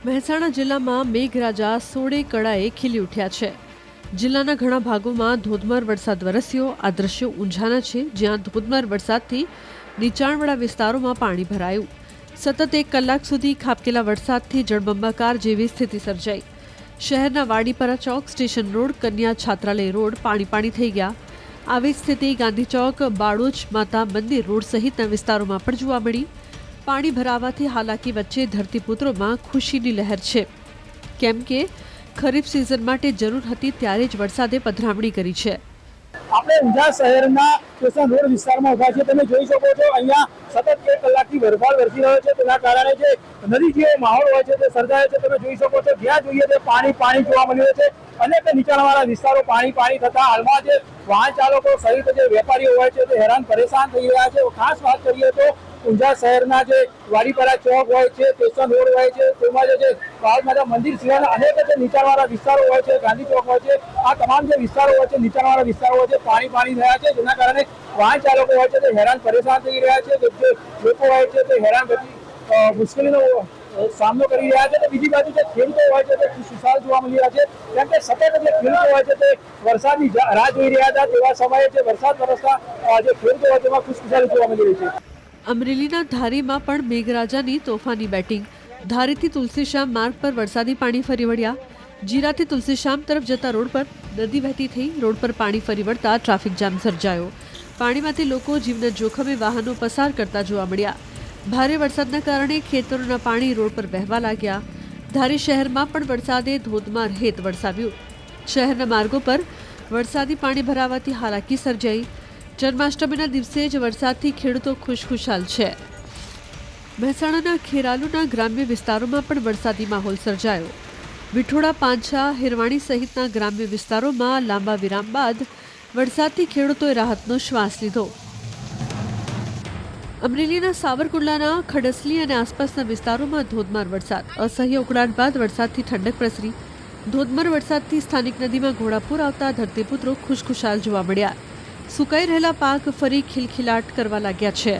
મહેસાણા જિલ્લામાં મેઘરાજા સોળે કળાએ ખીલી ઉઠ્યા છે। જિલ્લાના ઘણા ભાગોમાં ધોધમાર વરસાદ વરસ્યો। આ દ્રશ્યો ઊંઝાના છે, જ્યાં ધોધમાર વરસાદથી નીચાણવાળા વિસ્તારોમાં પાણી ભરાયું। સતત 1 કલાક સુધી ખાબકેલા વરસાદથી જળબંબાકાર જેવી સ્થિતિ સર્જાઈ। શહેરના વાડીપરા ચોક, સ્ટેશન રોડ, કન્યા છાત્રાલય રોડ પાણી થઈ ગયા। આવી સ્થિતિ ગાંધી ચોક, બાળોચ માતા મંદિર રોડ સહિતના વિસ્તારોમાં પણ જોવા મળી। પાણી ભરાવાથી હાલાકી વચ્ચે ધરતીપુત્રોમાં ખુશીની લહેર છે, કેમ કે ખરીફ સિઝન માટે જરૂર હતી ત્યારે જ વરસાદે પધરામણી કરી છે। આપણે ઊંઝા શહેરના સ્ટેશન રોડ વિસ્તારમાં ઉભા છીએ। તમે જોઈ શકો છો, અહીંયા સતત 1 કલાકથી વરસાદ વરસી રહ્યો છે। તેના કારણે જે નદી જેવો માહોલ હોય છે તે સર્જાયો છે। તમે જોઈ શકો છો, જ્યાં જોઈએ તે પાણી જોવા મળી રહ્યું છે। અનેક નીચાણવાળા વિસ્તારો પાણી થતા હાલમાં જે વાહન ચાલકો સહિત જે વેપારીઓ હોય છે તે હેરાન પરેશાન થઈ રહ્યા છે। ખાસ વાત કરીએ તો ઊંઝા શહેરના જે વાડીપરા ચોક હોય છે, સ્ટેશન રોડ હોય છે, તેમાં જે બાળમાતા મંદિર સિવાયના અનેક જે નીચાણવાળા વિસ્તારો હોય છે, ગાંધી ચોક હોય છે, આ તમામ જે વિસ્તારો હોય છે, નીચાણવાળા વિસ્તારો હોય છે, પાણી થયા છે। જેના કારણે વાહન ચાલકો હોય છે તે હેરાન પરેશાન થઈ રહ્યા છે। જે લોકો હોય છે તે હેરાન મુશ્કેલીનો સામનો કરી રહ્યા છે। તો બીજી બાજુ જે ખેડૂતો હોય છે તે ખુશખુશાલ જોવા મળી રહ્યા છે, કેમ કે સતત જે ખેડૂતો હોય છે તે વરસાદની રાહ જોઈ રહ્યા હતા। તેવા સમયે જે વરસાદ વરસતા જે ખેડૂતો હોય તેમાં ખુશખુશાલી જોવા મળી રહી છે। અમરેલીના ધારીમાં પણ મેઘરાજાની તોફાની બેટિંગ। ધારીથી તુલસીશ્યામ માર્ગ પર વરસાદી પાણી ફરી વળ્યા। જીરાથી તુલસીશ્યામ તરફ જતા રોડ પર નદી વહેતી થઈ। રોડ પર પાણી ફરી વળતા ટ્રાફિક જામ સર્જાયો। પાણીમાંથી લોકો જીવના જોખમે વાહનો પસાર કરતા જોવા મળ્યા। ભારે વરસાદના કારણે ખેતરોના પાણી રોડ પર વહેવા લાગ્યા। ધારી શહેરમાં પણ વરસાદે ધોધમાર હેત વરસાવ્યું। શહેરના માર્ગો પર વરસાદી પાણી ભરાવાથી હાલાકી સર્જાઈ। જન્માષ્ટમીના દિવસે જ વરસાદથી ખેડૂતો ખુશખુશાલ છે। મહેસાણાના ખેરાલુના ગ્રામ્ય વિસ્તારોમાં પણ વરસાદી માહોલ સર્જાયો। વિઠોડા, પાંછા, હિરવાણી સહિતના ગ્રામ્ય વિસ્તારોમાં લાંબા વિરામ બાદ વરસાદથી ખેડૂતોએ રાહતનો શ્વાસ લીધો। અમરેલીના સાવરકુંડલાના ખડસલી અને આસપાસના વિસ્તારોમાં ધોધમાર વરસાદ। અસહ્ય ઉકળાટ બાદ વરસાદથી ઠંડક પ્રસરી। ધોધમાર વરસાદથી સ્થાનિક નદીમાં ઘોડાપૂર આવતા ધરતીપુત્રો ખુશખુશાલ જોવા મળ્યા। સુકાઈ રહેલા પાક ફરી ખિલખિલાટ કરવા લાગ્યા છે।